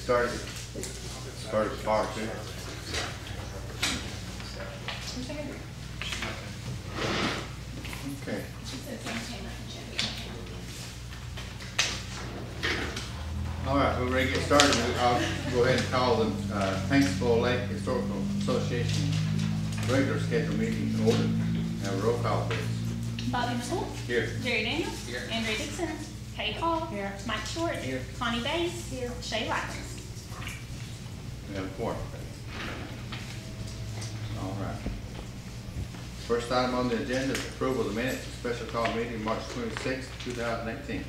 started far too. Okay. All right, we're ready to get started. I'll go ahead and call the Paintsville Lake Historical Association regular scheduled meeting in order. Have a roll call, please. Bobby McCool. Here. Jerry Daniels. Here. Andrew Dixon. Kay Hall. Here. Mike Short. Here. Connie Bates. Here. Shay Watkins. We have a quorum. All right. First item on the agenda is approval of the minutes of special call meeting March 26, 2018.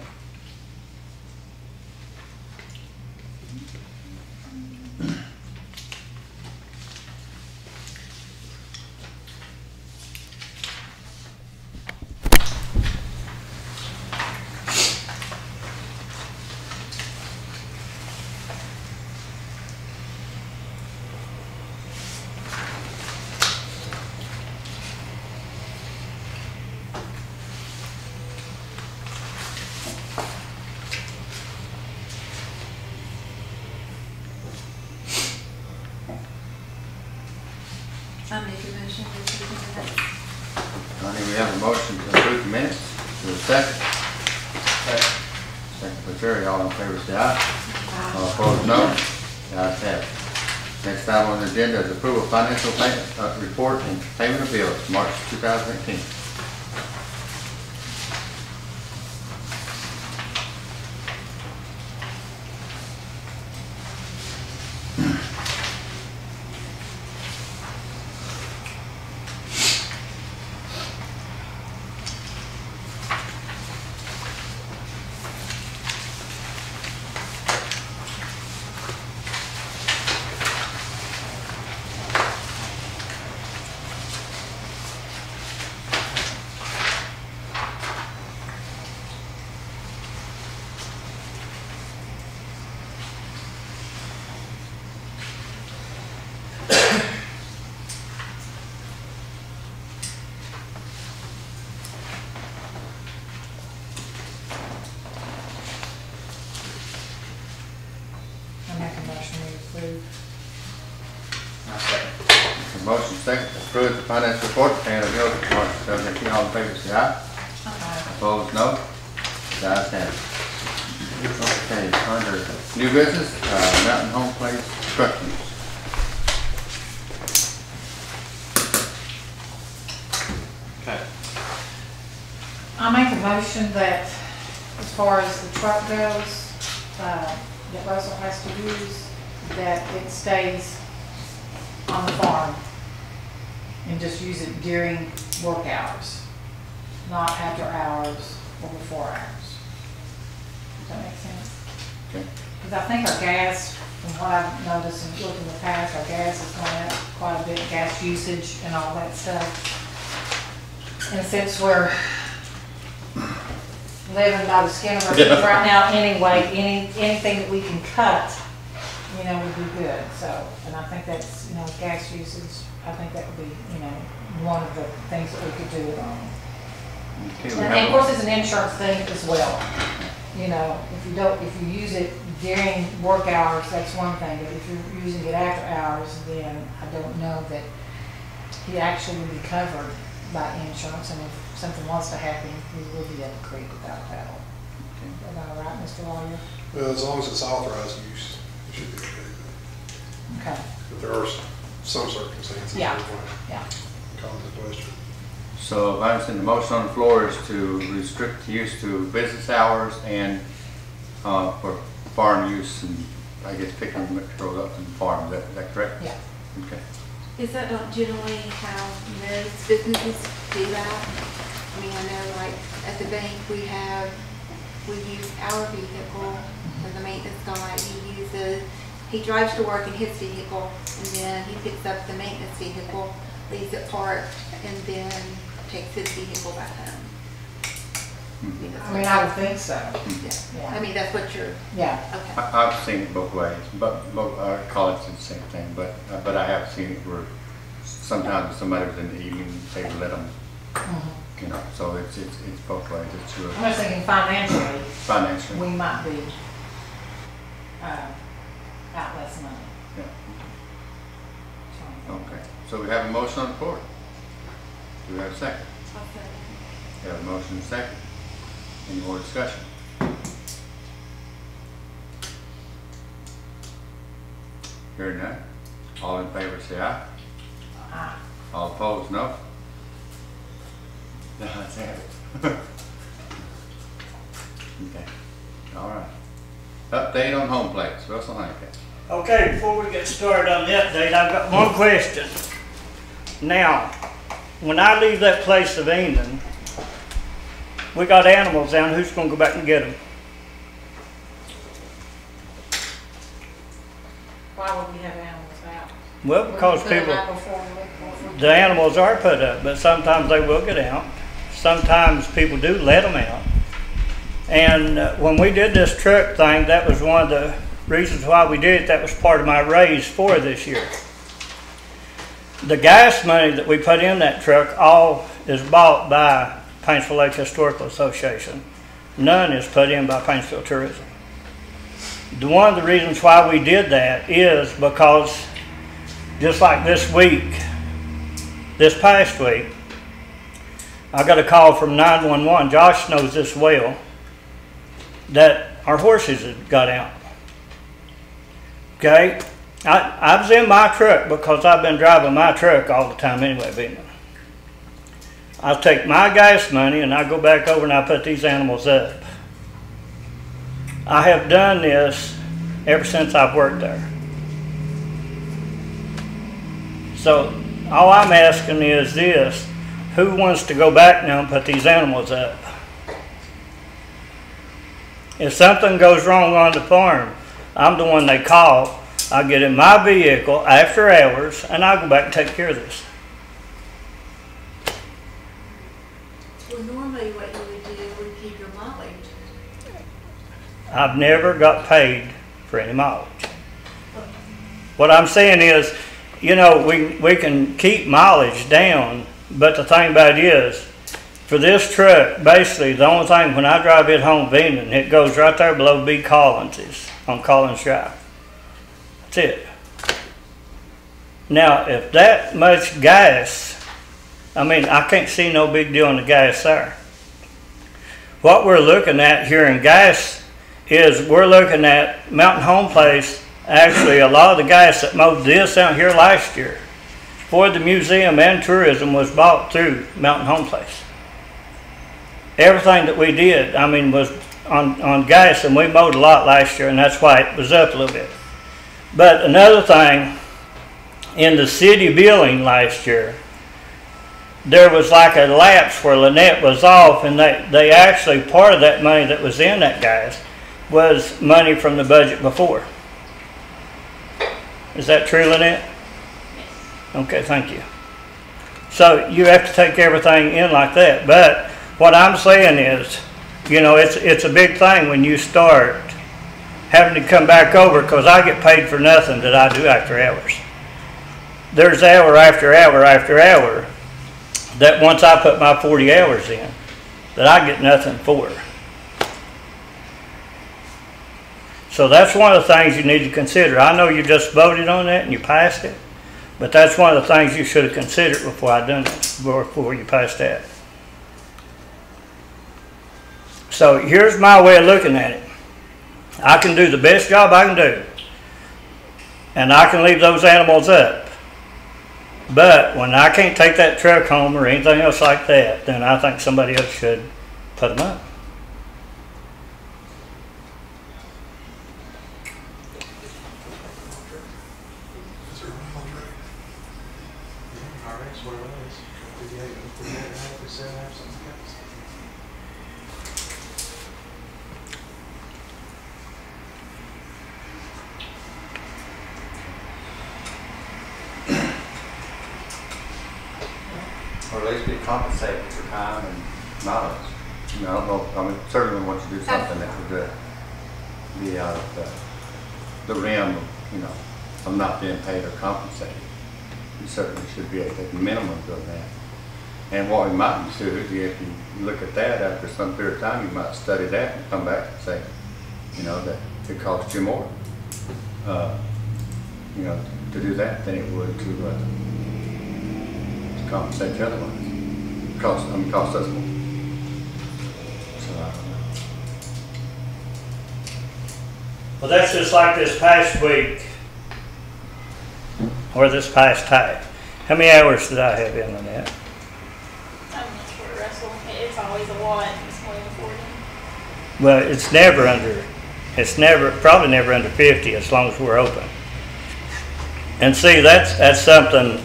I'll make a motion to approve the minutes. Connie, we have a motion to approve the minutes. Is there a second? Second by Jerry. All in favor say aye. All opposed no. The ayes have it. Next item on the agenda is approval of financial payment report and payment of bills March 2018. I'll make a motion to approve. I'll second. The motion second to approve the finance report and the bills for March 2018. All in favor say aye. Opposed no. The ayes have it. Okay, under new business, Mountain Home Place truck use. Okay. I'll make a motion that as far as the truck goes, that Russell has to use, that it stays on the farm and just use it during work hours, not after hours or before hours. Does that make sense? Okay. Because I think our gas, from what I've noticed and looked in the past, our gas has gone up quite a bit, gas usage and all that stuff. And since we're living by the skin of our teeth right now anyway, anything that we can cut, you know, would be good. So, and I think that's, you know, gas usage, I think that would be, you know, one of the things that we could do it on. Okay, we And have of course, it's an insurance thing as well. You know, if you use it during work hours, that's one thing, but if you're using it after hours, then I don't know that he actually will be covered by insurance, and if something wants to happen, we will be at the creek without paddle. Is that all right, Mr. Lawyer? Well, as long as it's authorized use, it should be okay. Okay, But there are some circumstances Yeah. that might yeah. cause a question. So if I understand, the motion on the floor is to restrict use to business hours and for farm use, and I guess picking materials up from the farm. Is that correct? Yeah. Okay. Is that not generally how most businesses do that? I mean, I know like at the bank we use our vehicle for the maintenance guy. He drives to work in his vehicle, and then he picks up the maintenance vehicle, leaves it parked, and then takes his vehicle back home. I mean, I would think so. Yeah. I mean, that's what you're, Yeah. okay. I've seen it both ways, but both college did the same thing. But I have seen it where sometimes if somebody was in the evening, they would let them, you know. So it's both ways. It's your I'm just thinking financially, financially. we might be money. Yeah. So, Okay, so we have a motion on the floor. Do we have a second? Okay. We have a motion and a second. Any more discussion? Hearing none. All in favor say aye. Aye. All opposed, no. The ayes have it. Okay, all right. Update on home plates, Russell Honeycutt. Okay, before we get started on the update, I've got one question. Now, when I leave that place of England, we got animals down, who's gonna go back and get them? why would we have animals out? Well, because Put them people, out before we- the animals are put up, but sometimes they will get out. Sometimes people do let them out. And when we did this truck thing, that was one of the reasons why we did it. That was part of my raise for this year. The gas money that we put in that truck all is bought by Paintsville Lake Historical Association. None is put in by Paintsville Tourism. One of the reasons why we did that is because just like this past week, I got a call from 911. Josh knows this well, that our horses had got out. Okay, I was in my truck because I've been driving my truck all the time anyway, being I take my gas money and I go back over and I put these animals up. I have done this ever since I've worked there. So all I'm asking is this: who wants to go back now and put these animals up? If something goes wrong on the farm, I'm the one they call. I get in my vehicle after hours and I go back and take care of this. Well, normally what you would do would keep your mileage. I've never got paid for any mileage. What I'm saying is, you know, we can keep mileage down, but the thing about it is, for this truck, basically the only thing when I drive it home Venus, it goes right there below B. Collins's on Collins Drive. That's it. Now, if that much gas, I mean, I can't see no big deal in the gas there. What we're looking at here in gas is we're looking at Mountain Home Place. Actually, a lot of the gas that mowed this out here last year for the museum and tourism was bought through Mountain Home Place. Everything that we did, I mean, was on gas, and we mowed a lot last year, and that's why it was up a little bit. But another thing, in the city billing last year, there was like a lapse where Lynette was off, and they actually, part of that money that was in that gas was money from the budget before. Is that true, Lynette? Yes. Okay, thank you. So you have to take everything in like that. But what I'm saying is, you know, it's a big thing when you start having to come back over, because I get paid for nothing that I do after hours. There's hour after hour after hour that once I put my 40 hours in, that I get nothing for. So that's one of the things you need to consider. I know you just voted on that and you passed it, but that's one of the things you should have considered before I done it, before you passed that. So here's my way of looking at it. I can do the best job I can do, and I can leave those animals up. But when I can't take that truck home or anything else like that, then I think somebody else should put them up. Is there a mileage rate? All right, that's what it was. 58, 57, something else. Or at least be compensated for time and mileage. You know, I don't know, I mean, certainly we want to do something that would be out of the realm of, you know, of not being paid or compensated. You certainly should be at the minimum doing that. And what we might do is, if you look at that after some period of time, you might study that and come back and say, you know, that it costs you more. you know, to do that than it would to compensate the other ones. Cost us more. So, I don't know. Well, that's just like this past week, or this past time. How many hours did I have in on that? I'm not sure, Russell. It's always a lot. It's more than 40. Well, it's probably never under 50 as long as we're open. And see, that's something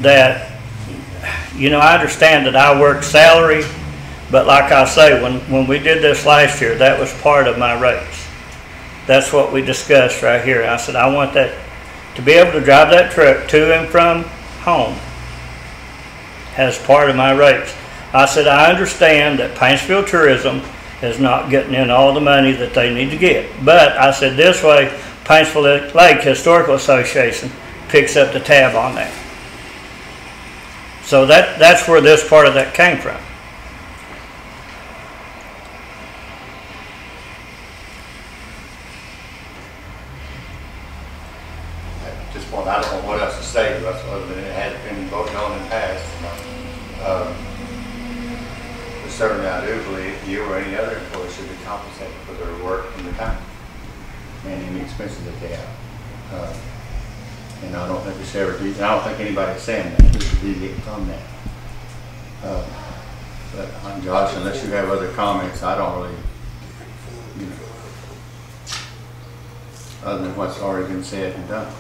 that, you know, I understand that I work salary, but like I say, when we did this last year, that was part of my rates. That's what we discussed right here. I said, I want that, to be able to drive that truck to and from home as part of my rates. I said, I understand that Paintsville Tourism is not getting in all the money that they need to get. But I said, this way, Paintsville Lake Historical Association picks up the tab on that. So that's where this part of that came from. At this point, I don't know what else to say, Russ, other than it has been voted on in the past. But certainly, I do believe you or any other employee should be compensated for their work and their time and any expenses that they have. And I don't think it's ever, and I don't think anybody's saying that we should deviate from that. But Josh, unless you have other comments, I don't really, you know, other than what's already been said and done.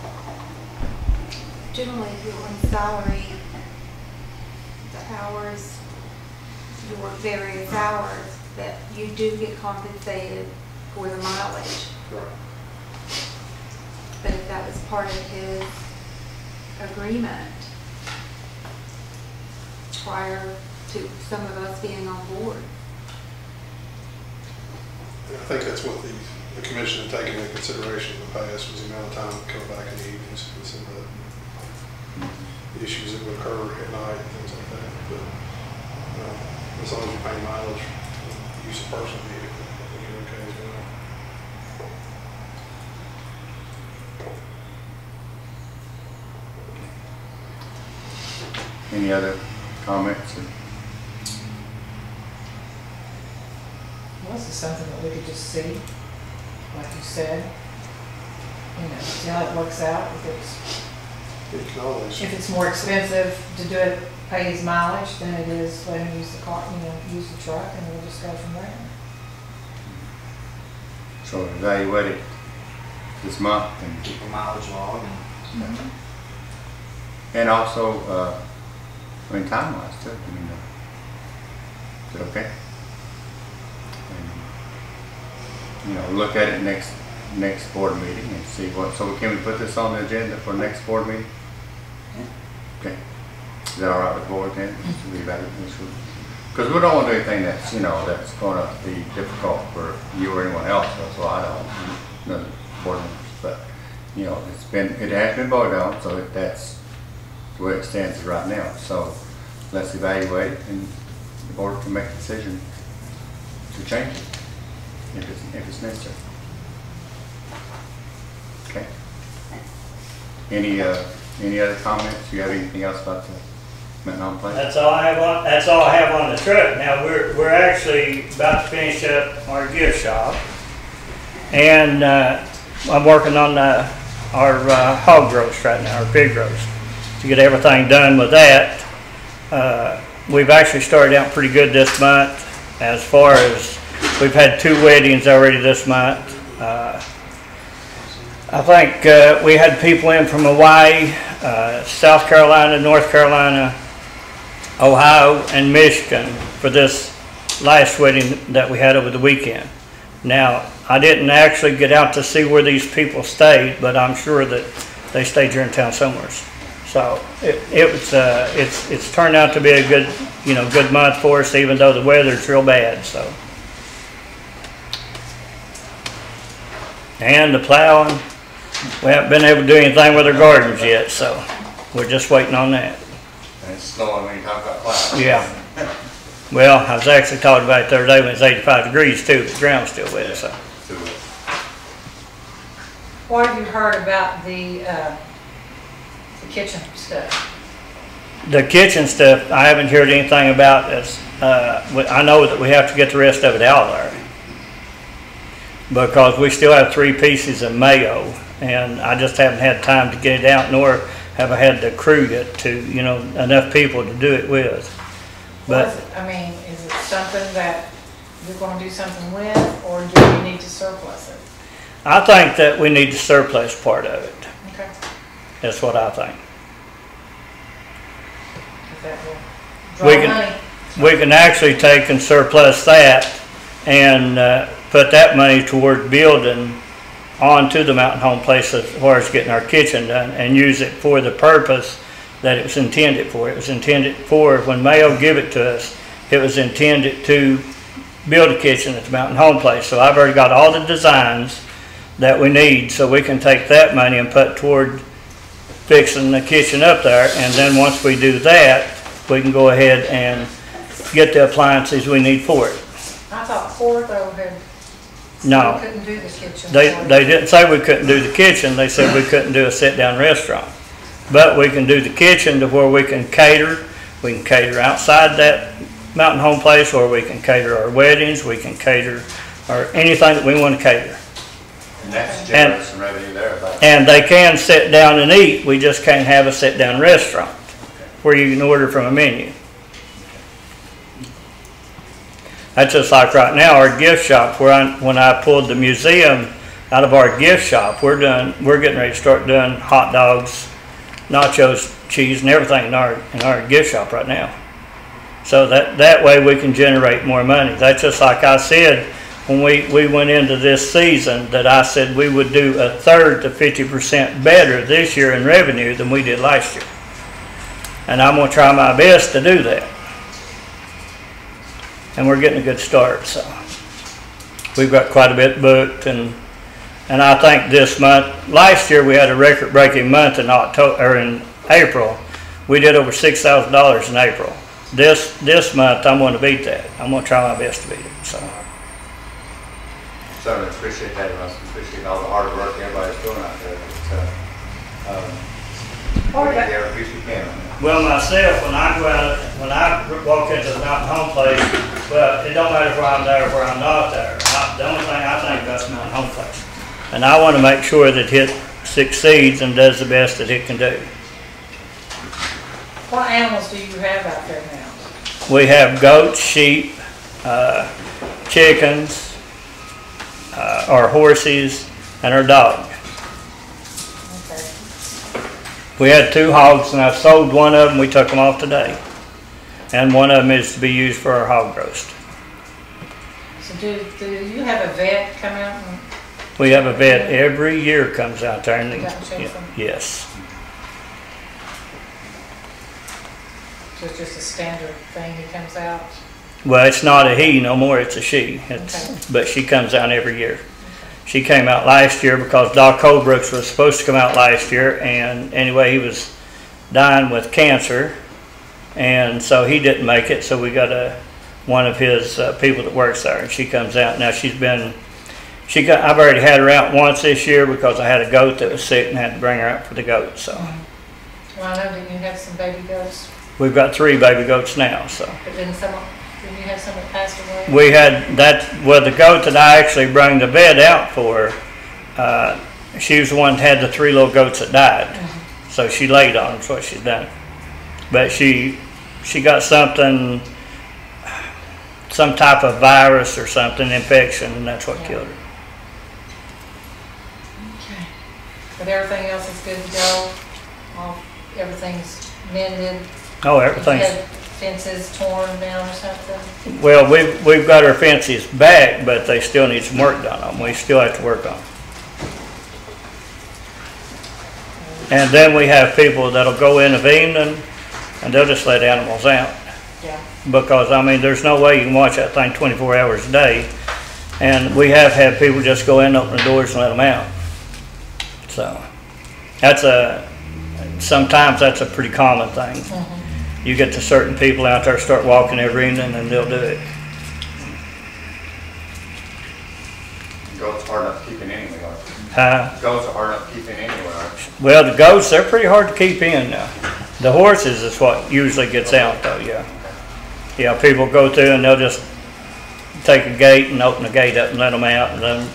Generally, if you're on salary, the hours, you work various hours, that you do get compensated for the mileage. Right. But if that was part of his agreement prior to some of us being on board. I think that's what the commission had taken into consideration in the past, was the amount of time to come back in the evenings and some of the issues that would occur at night and things like that. But as long as you pay mileage, use of personal vehicle, I think you're okay as well. Any other comments? Well, this is something that we could just see, like you said. You know, see how it works out. You can always, If it's more expensive to do it, pay his mileage than it is let him use the car, you know, use the truck, and we'll just go from there. So evaluate it this month and Keep a mileage log and also, I mean, time-wise too. I mean, is it okay? And, you know, look at it next board meeting and see what. So can we put this on the agenda for next board meeting? Okay. Is that all right with the board then? Because we don't want to do anything that's, you know, that's going to be difficult for you or anyone else. That's why I don't. No board members, but you know, it has been voted on, so that's the way it stands right now. So let's evaluate it, and the board can make a decision to change it if it's necessary. Okay. Any other comments? You have anything else about the Mountain Place? That's all I have on the truck. Now we're actually about to finish up our gift shop, and I'm working on our hog roast right now, our pig roast, to get everything done with that. We've actually started out pretty good this month. As far as we've had 2 weddings already this month. I think we had people in from Hawaii, South Carolina, North Carolina, Ohio, and Michigan for this last wedding that we had over the weekend. Now, I didn't actually get out to see where these people stayed, but I'm sure that they stayed here in town somewhere. So it's turned out to be a good month for us, even though the weather's real bad. So, and the plowing, we haven't been able to do anything with our gardens yet, so we're just waiting on that. And it's snowing when you talk about clouds. Yeah. Well, I was actually talking about it the other day when it's 85 degrees too, but the ground's still wet. So. What have you heard about the kitchen stuff? The kitchen stuff, I haven't heard anything about this. I know that we have to get the rest of it out there because we still have 3 pieces of mayo, and I just haven't had time to get it out, nor have I had the crew yet to, you know, enough people to do it with. But I mean, is it something that you're going to do something with, or do you need to surplus it? I think that we need to surplus part of it. Okay. That's what I think. If that will We draw can- money. We can actually take and surplus that and put that money toward building onto the mountain home place as far as getting our kitchen done, and use it for the purpose that it was intended for. It was intended for, when Mayo give it to us, it was intended to build a kitchen at the mountain home place. So I've already got all the designs that we need, so we can take that money and put toward fixing the kitchen up there. And then once we do that, we can go ahead and get the appliances we need for it. I thought Corvo had, No. we couldn't do the kitchen. They for you. didn't say we couldn't do the kitchen, they said we couldn't do a sit-down restaurant. But we can do the kitchen to where we can cater outside that mountain home place, or we can cater our weddings, we can cater, or anything that we want to cater. And that's generating some revenue there. But And they can sit down and eat, we just can't have a sit-down restaurant where you can order from a menu. That's just like right now, our gift shop, when I pulled the museum out of our gift shop, we're getting ready to start doing hot dogs, nachos, cheese, and everything in our gift shop right now. So that way we can generate more money. That's just like I said when we went into this season, that I said we would do 1/3 to 50% better this year in revenue than we did last year. And I'm going to try my best to do that. And we're getting a good start, so we've got quite a bit booked, and I think this month, last year we had a record-breaking month in April. We did over $6,000 in April. This month I'm going to beat that. I'm going to try my best to beat it. So certainly appreciate that, Russ. Appreciate all the hard work everybody's doing out there. We need every piece we can. well, myself, when I walk into the mountain home place, well, it don't matter where I'm there or where I'm not there. The only thing I think about is mountain home place, and I want to make sure that it succeeds and does the best that it can do. What animals do you have out there now? We have goats, sheep, chickens, our horses, and our dog. Okay. We had 2 hogs, and I sold one of them. We took them off today, and one of them is to be used for our hog roast. So do you have a vet come out and, We have a vet every year comes out there, and You got to check them? yes. so it's just a standard thing, he comes out? Well, it's not a he no more, it's a she. Okay. But she comes out every year. She came out last year because Doc Holbrooks was supposed to come out last year, and anyway, he was dying with cancer, and so he didn't make it, so we got one of his people that works there, and she comes out. Now I've already had her out once this year because I had a goat that was sick and had to bring her out for the goat, so. Well, I know, didn't you have some baby goats? We've got 3 baby goats now, so. But didn't you have some that passed away? We had the goat that I actually brought the vet out for, she was the one that had the 3 little goats that died. Mm-hmm. So she laid on them, that's what she's done. But she got some type of virus or something, infection, and that's what killed her. Okay. But everything else is good to go? Everything's mended? Oh, You everything's, had fences torn down or something? well, we've got our fences back, but they still need some work done on them. We still have to work on them. And then we have people that'll go in of evening and they'll just let animals out. Yeah. Because, I mean, there's no way you can watch that thing 24 hours a day. And we have had people just go in, open the doors and let them out. So, sometimes that's a pretty common thing. Mm-hmm. You get to certain people out there start walking every evening and they'll do it. Goats are hard enough to keep in anyway, aren't Goats are hard enough to keep in anyway, aren't Well, the goats, they're pretty hard to keep in now. The horses is what usually gets out though, yeah. Yeah, people go through and they'll just take a gate and open the gate up and let them out, and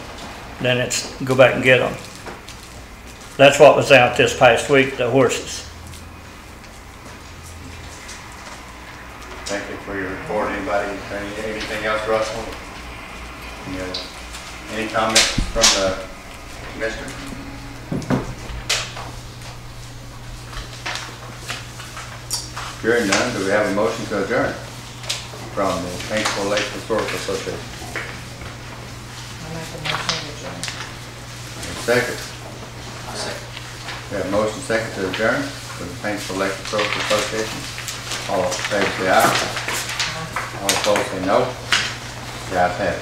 then it's go back and get them. That's what was out this past week, the horses. Thank you for your report. Anybody, anything else, Russell? Any comments from the commissioner? Hearing none, do we have a motion to adjourn from the Paintsville Lake Historical Association? I make a motion to adjourn. Second. We have a motion second to adjourn from the Paintsville Lake Historical Association. All in favor say aye. All opposed say no. The ayes have it.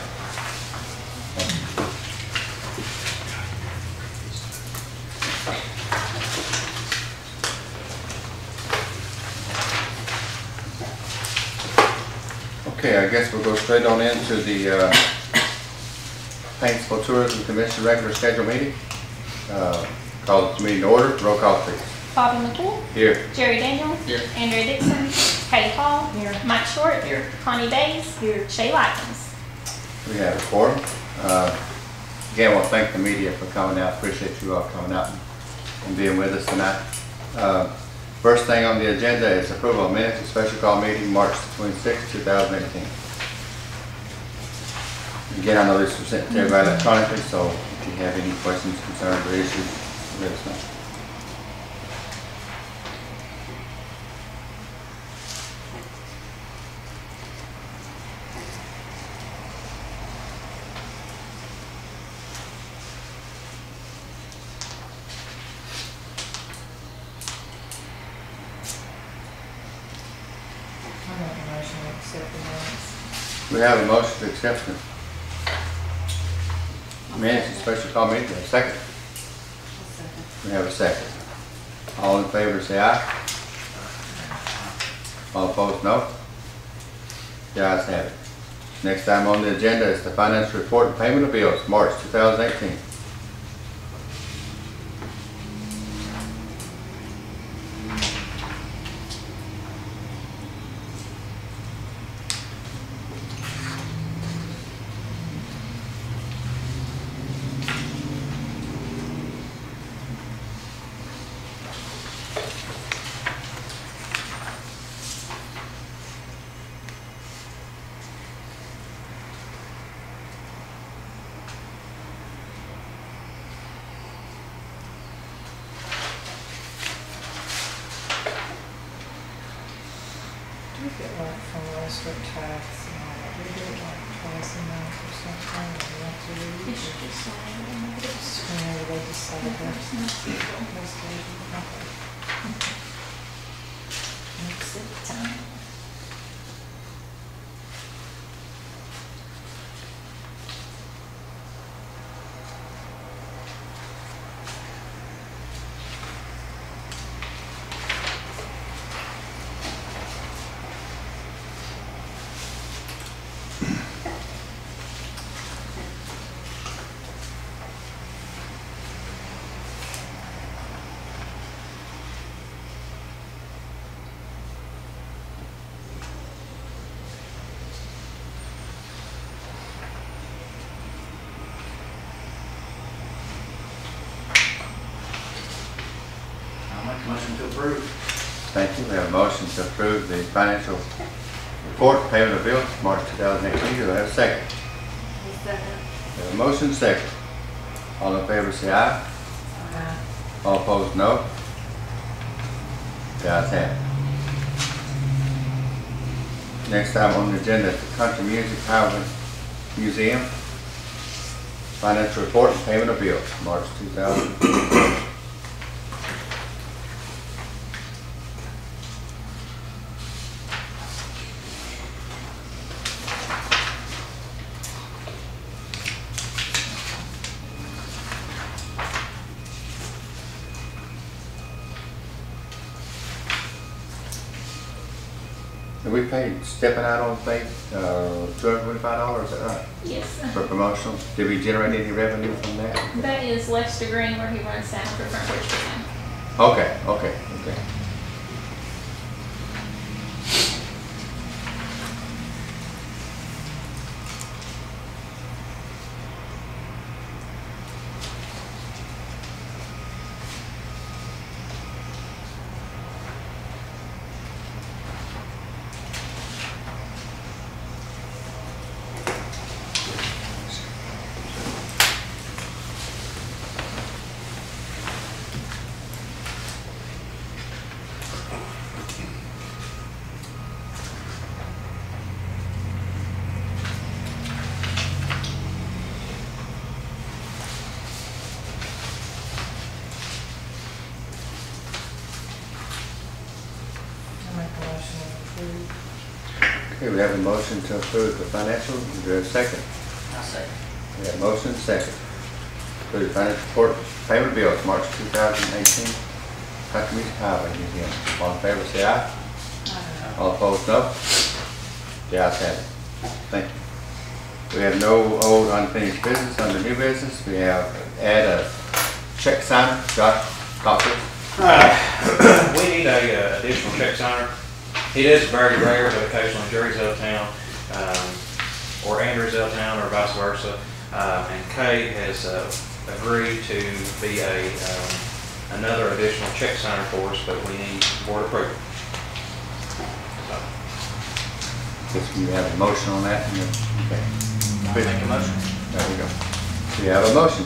Okay, I guess we'll go straight on into the Paintsville Tourism Commission regular scheduled meeting. Call this meeting to order. Roll call, please. Bobby McCool. Here. Jerry Daniels. Here. Andrea Dixon. Katie Hall. Here. Mike Short. Here. Connie Bays. Here. Shay Likens. We have a quorum. Again, I want to thank the media for coming out. Appreciate you all coming out and being with us tonight. First thing on the agenda is approval of minutes of special call meeting March 26, 2018. Again, I know this was sent to everybody electronically, so if you have any questions, concerns, or issues, let us know. I make a motion to accept the minutes. We have a motion to accept the minutes of special call meeting. We have a second. We have a second. All in favor say aye. All opposed no. The ayes have it. Next item on the agenda is the financial report and payment of bills, March 2018. Do you get like from registered tax and all that? Do you get like twice a month or something? Or you have to read? You should just sign it and make it. Just whenever they decide that. Most days, okay. Makes it time. Motion to approve. Thank you. We have a motion to approve the financial report, payment of bills, March 2018. Do I have a second? Second. We have a motion second. All in favor say aye. All opposed no. The ayes have it. Next item on the agenda is the Country Music Highway Museum financial report and payment of bills, March 2018. we paid stepping out on faith, $225, is that right? Yes. For promotional? Did we generate any revenue from that? That is Lester Green where he runs sound for Front Porch Design. Okay. I make a motion to approve. Okay, we have a motion to approve the financial. Is there a second? I'll second. We have a motion, second. Approve the financial report, payment of bills, March 2018. Country Music Highway Museum. All in favor, say aye. All opposed, no. The ayes have it. Thank you. We have no old unfinished business. Under new business, we have add a check signer. Josh, talk to us. We need a additional check signer. It is very rare, but occasionally Jerry's out of town, or Andrew's out of town, or vice versa. And Kay has agreed to be another additional check signer for us, but we need board approval. Guess we have a motion on that. Okay. I'll make a motion. There we go. We have a motion.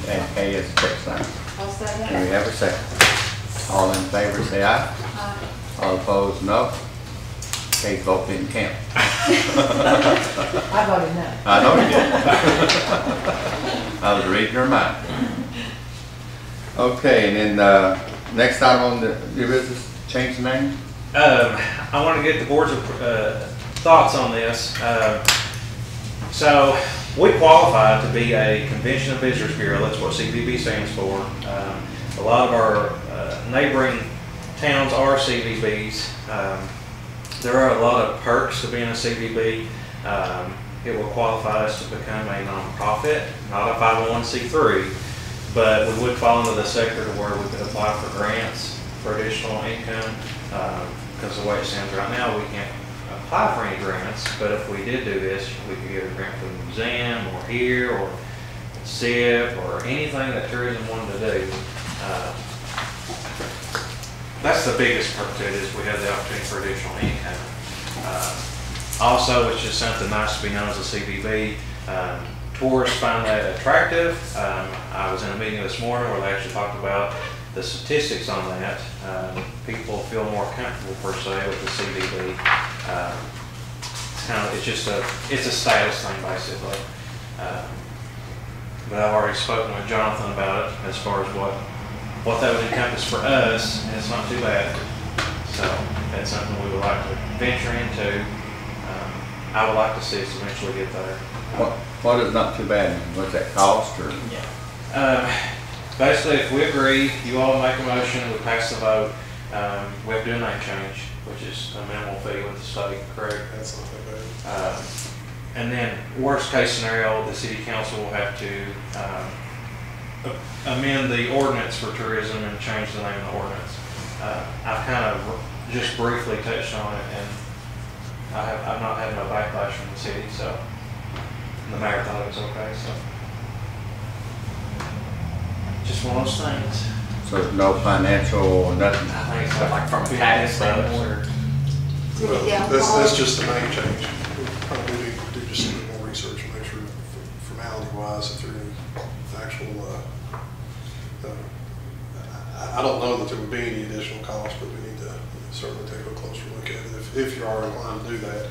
And Kay is a check signer. I'll say And we have a second. All in favor, say aye. All opposed, no. Kay's vote didn't count. I voted no. I know you did. I was reading her mind. Okay, and then next item on the new business, change the name. I want to get the board's thoughts on this. So we qualify to be a Convention of Visitors Bureau. That's what CVB stands for. A lot of our neighboring towns are CVBs. There are a lot of perks to being a CVB. It will qualify us to become a nonprofit, not a 501c3, but we would fall into the sector to where we could apply for grants for additional income. Because the way it stands right now, we can't apply for any grants, but if we did do this, we could get a grant from the museum or here or SIP or anything that tourism wanted to do. That's the biggest perk to it, is we have the opportunity for additional income. Also, it's just something nice to be known as a CVB. Tourists find that attractive. I was in a meeting this morning where they actually talked about the statistics on that. People feel more comfortable per se with the CVB. It's a status thing basically. But I've already spoken with Jonathan about it as far as what that would encompass for us, and it's not too bad. So that's something we would like to venture into. I would like to see us eventually get there. What is not too bad? What's that cost or? Basically, if we agree, you all make a motion, we pass the vote, we have to do a name change, which is a minimal fee with the state, correct? That's not that bad. And then, worst case scenario, the city council will have to amend the ordinance for tourism and change the name of the ordinance. I've kind of just briefly touched on it, and I've not had no backlash from the city, so the mayor thought it was okay, so. Just one of those things. So there's no financial or nothing? I think it's Like from a tax standpoint. Well, that's just the name change. We probably need to do just a little more research and make sure formality wise if there is actual, I don't know that there would be any additional cost, but we need to certainly take a closer look at it. If you are inclined to do that,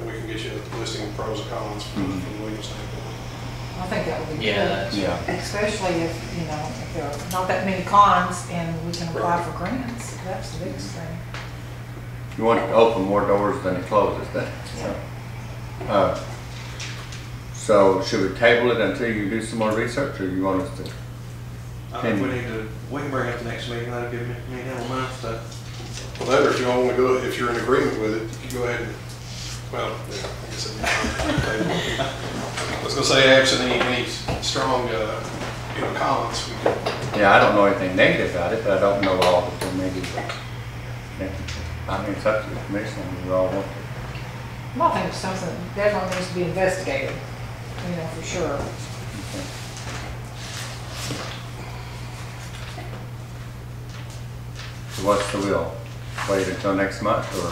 we can get you a listing of pros and cons from the legal standpoint. I think that would be Yeah, good. Yeah. Especially if there are not that many cons and we can apply for grants. That's the biggest thing. You want it to open more doors than it closes, then? Yeah. So should we table it until you do some more research, or you want us to? I think we can bring it up the next meeting, that'll give me a month to Well, that, or if you all want to go, if you're in agreement with it, you can go ahead and, well, yeah, I guess it'd be fine. I was gonna say, absent any strong, comments, we could. Yeah, I don't know anything negative about it, but I don't know all of the negative. Yeah. I mean, it's up to the commission, we all want to. Well, I think it's something that definitely needs to be investigated, for sure. So what's the will? Wait until next month, or?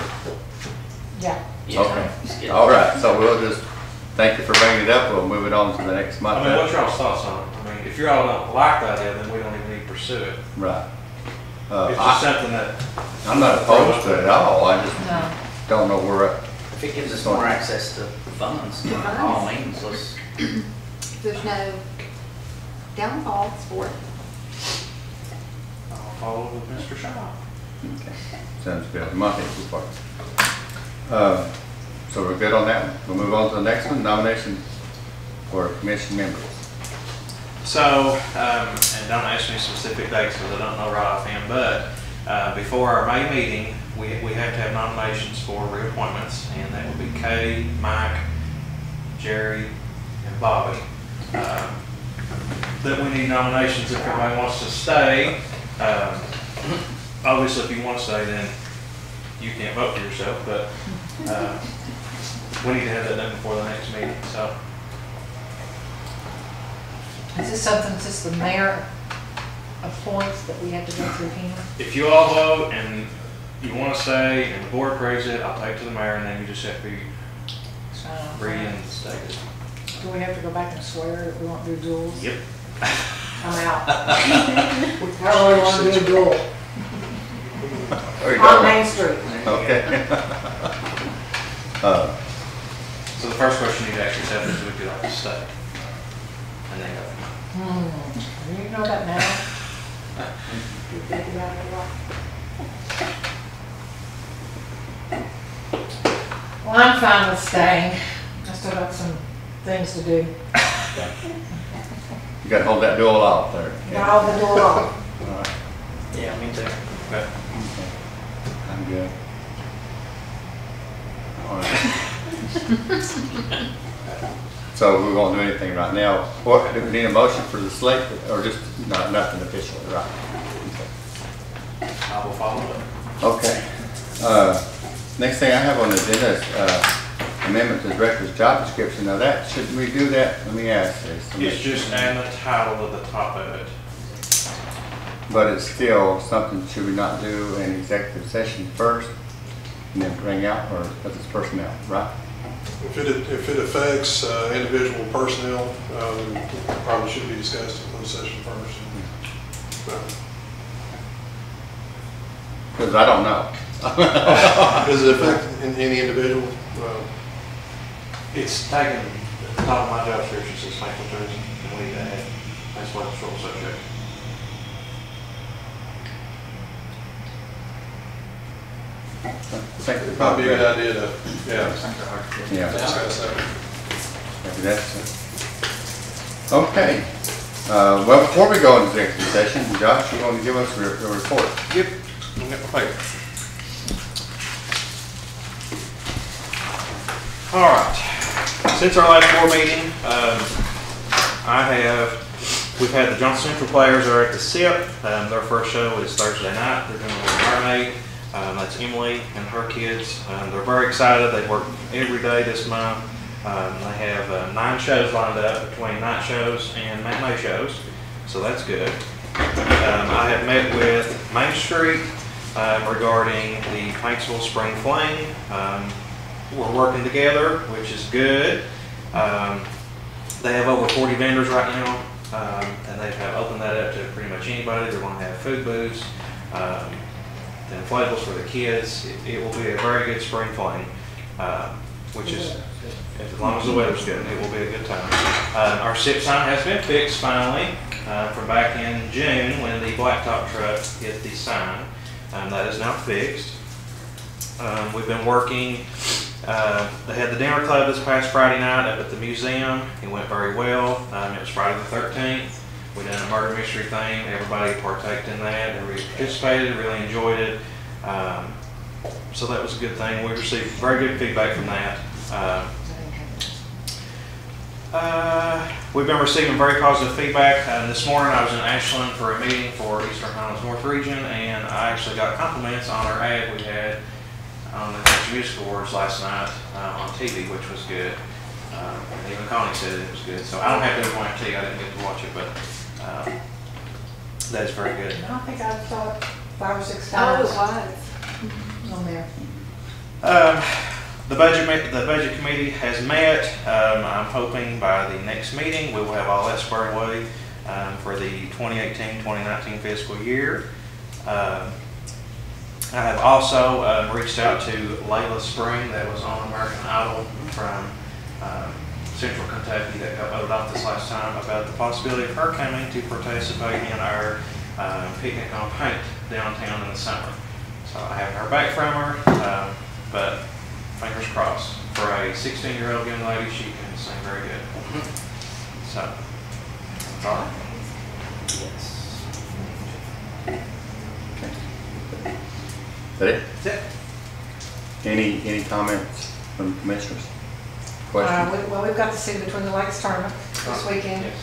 Yeah. Yeah. Okay, Just get- all right, so we'll just, thank you for bringing it up, we'll move it on to the next month. I mean, what's y'all's thoughts on it? I mean, if y'all don't like the idea, then we don't even need to pursue it. Right. It's just something that, I'm not opposed to it at all, I just No. don't know where, If it gives us more access to funds, by all means, let's, There's no downfalls for it. I'll follow with Mr. Shaw. okay, sounds good, my thing so far. So we're good on that one, we'll move on to the next one, nomination for commission members. So, and don't ask me specific dates because I don't know right offhand, but before our May meeting, we have to have nominations for reappointments, and that would be Kay, Mike, Jerry, and Bobby. That we need nominations if everybody wants to stay. Obviously, if you want to stay, then you can't vote for yourself, but we need to have that done before the next meeting, so. Is this something just the mayor appoints that we have to go through him? If you all vote and you want to stay and the board approves it, I'll take it to the mayor and then you just have to be reinstated. Do we have to go back and swear that we won't do duels? Yep. I'm out. I don't really want to do a duel. There you On go. Main Street. Okay. So the first question you need to ask yourself is, would you like to stay? And then go. You know that now? You think about it a lot. Well, I'm fine with staying. I still got some things to do. You gotta hold that duel off there. Got all the door off. All right. yeah, me too. Okay. Okay. I'm good. All right. So we won't do anything right now. What, do we need a motion for the slate, or just nothing official, right? I will follow up. Okay. Next thing I have on the agenda is amendment to the director's job description. Now that, shouldn't we do that? Let me ask this. It's just adding the title at the top of it. But it's still something, should we not do an executive session first and then bring out, or because it's personnel, right? If it affects individual personnel, probably should be discussed in closed session first. Because I don't know. Does it affect any individual? It's taken at the top of my job description, says Paintsville Tourism, and we add, that's what it's real subject. I think we Might be a probably, good idea to, yeah. discuss that. Maybe that's it. Okay. Well, before we go into executive session, Josh, you want to give us a report? Yep. I got my paper. All right. Since our last board meeting, we've had the Johnson Central players are at the SIP. Their first show is Thursday night. They're doing a mermaid. That's Emily and her kids. They're very excited. They work every day this month. They have 9 shows lined up between night shows and matinee shows, so that's good. I have met with Main Street regarding the Paintsville Spring Fling. We're working together, which is good. They have over 40 vendors right now, and they have opened that up to pretty much anybody. They're going to have food booths, the inflatables for the kids. It will be a very good spring fling, which is, as long as the weather's good, it will be a good time. Our SIP sign has been fixed finally from back in June when the blacktop truck hit the sign. That is now fixed. We've been working. They had the dinner club this past Friday night up at the museum. It went very well. It was Friday the 13th. We done a murder mystery thing. Everybody partaked in that. Everybody participated, really enjoyed it. So that was a good thing. We received very good feedback from that. We've been receiving very positive feedback. This morning I was in Ashland for a meeting for Eastern Highlands North Region, and I actually got compliments on our ad we had on the Country Music Awards last night on TV, which was good. Even Connie said it was good. So I don't have to watch TV. I didn't get to watch it, but that's very good. I think I saw it 5 or 6 Oh, times it was. on there. The budget committee has met. I'm hoping by the next meeting we will have all that squared away for the 2018-2019 fiscal year. I have also reached out to Layla Spring, that was on American Idol from Central Kentucky, that got voted off this last time, about the possibility of her coming to participate in our picnic on paint downtown in the summer. So I haven't heard back from her, but fingers crossed. For a 16-year-old young lady, she can sing very good. So, that's all. Yes. Is that it? That's it. Any comments from commissioners? Questions? Well, we've got the City Between the Lakes tournament this weekend. Yes.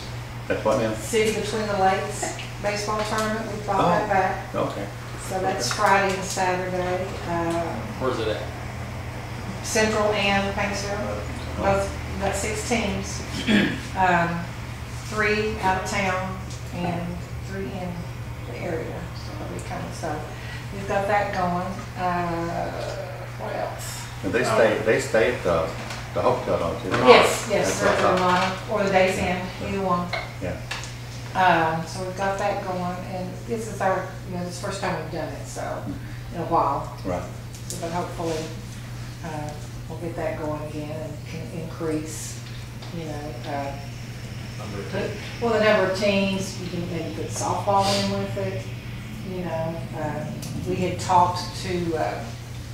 That's what now? City Between the Lakes baseball tournament, we brought that back. Okay. So that's Friday and Saturday. Where's it at? Central and Paintsville, both, got 6 teams. 3 out of town and 3 in the area. So it'll be kind of, so we've got that going. What else? And they stay at the hotel, don't they? Yes, That's what I certainly, thought. or the Days Inn, either one. Yeah. So we've got that going, and this is our, this is the first time we've done it, so, in a while. Right. So, but hopefully, we'll get that going again and can increase, well, the number of teams. You can maybe put softball in with it, we had talked to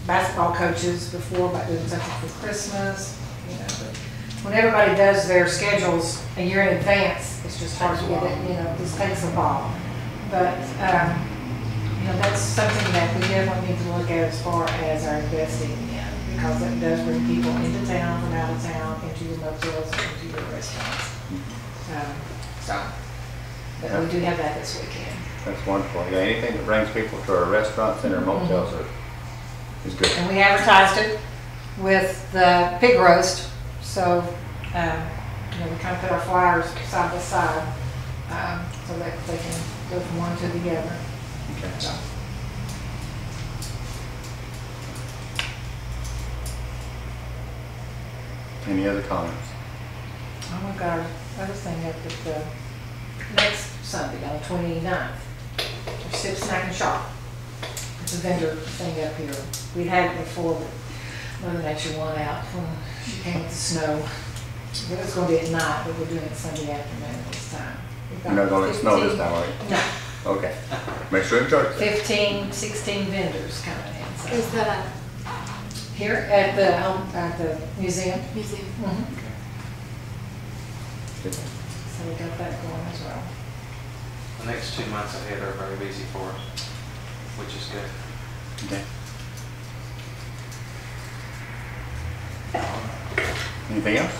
basketball coaches before about doing something for Christmas, but when everybody does their schedules a year in advance, it's just hard to get it, this takes a while. But, that's something that we definitely need to look at as far as our investing in, because it does bring people into town from out of town, into your motels, into your restaurants. But we do have that this weekend. That's wonderful. Yeah, anything that brings people to our restaurants and our motels is good. And we advertised it with the pig roast, so we kind of put our flyers side by side so that they can go from one to the other. Okay. So. Any other comments? Oh, we've got our other thing up at the next Sunday on the 29th. There's Sip Snack and Shop. It's a vendor thing up here. We had it before, but Mother Nature won out when she came with the snow. It was going to be at night, but we're doing it Sunday afternoon this time. You're not going to snow this time, are you? No. Okay. Make sure you charge that. 15, 16 vendors coming in. So. Is that Here at the museum. museum? Mm-hmm. Good. So we got that going as well. The next 2 months ahead are very busy for us, which is good. Okay. Anything else?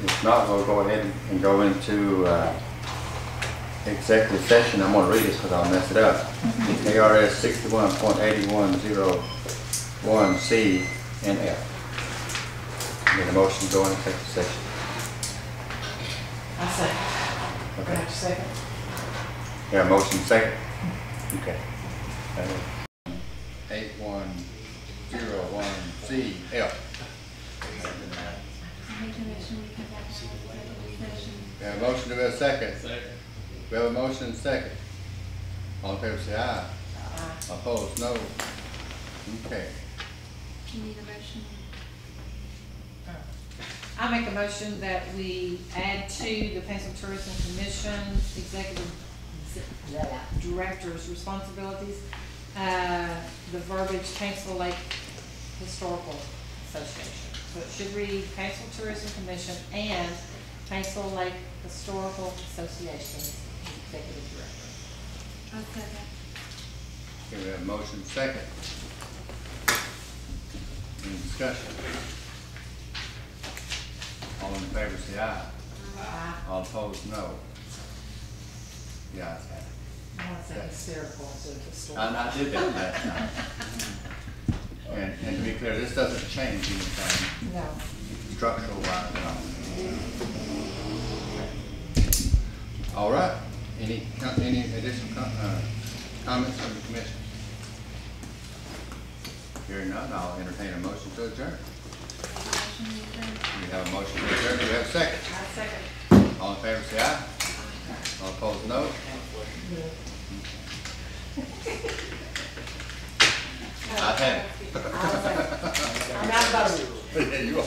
If not, we'll go ahead and go into executive session. I'm going to read this because I'll mess it up. ARS 61.8101C and F. Need a motion to go into executive session. I second. Okay. Have a second. Yeah, motion second. Okay. 8101C F. We have a motion to a second. We have a motion and second. All in favor say aye. Opposed, no. Okay. You need a motion? I make a motion that we add to the Paintsville Tourism Commission Executive Director's responsibilities, the verbiage Paintsville Lake Historical Association. So it should read Paintsville Tourism Commission and Paintsville Lake Historical Association Executive Director. I'll second. Okay, we have a motion second. Any discussion? All in favor say aye. All opposed, no. The ayes have it. I want to say hysterical instead of historical. I did that last time. And to be clear, this doesn't change anything No. structural wise at all. All right, any additional comments from the commission? Hearing none, I'll entertain a motion to adjourn. We have a motion to adjourn, do we have a second? I second. All in favor say aye. All opposed, no. I have it. I'm not voting. Yeah, you are.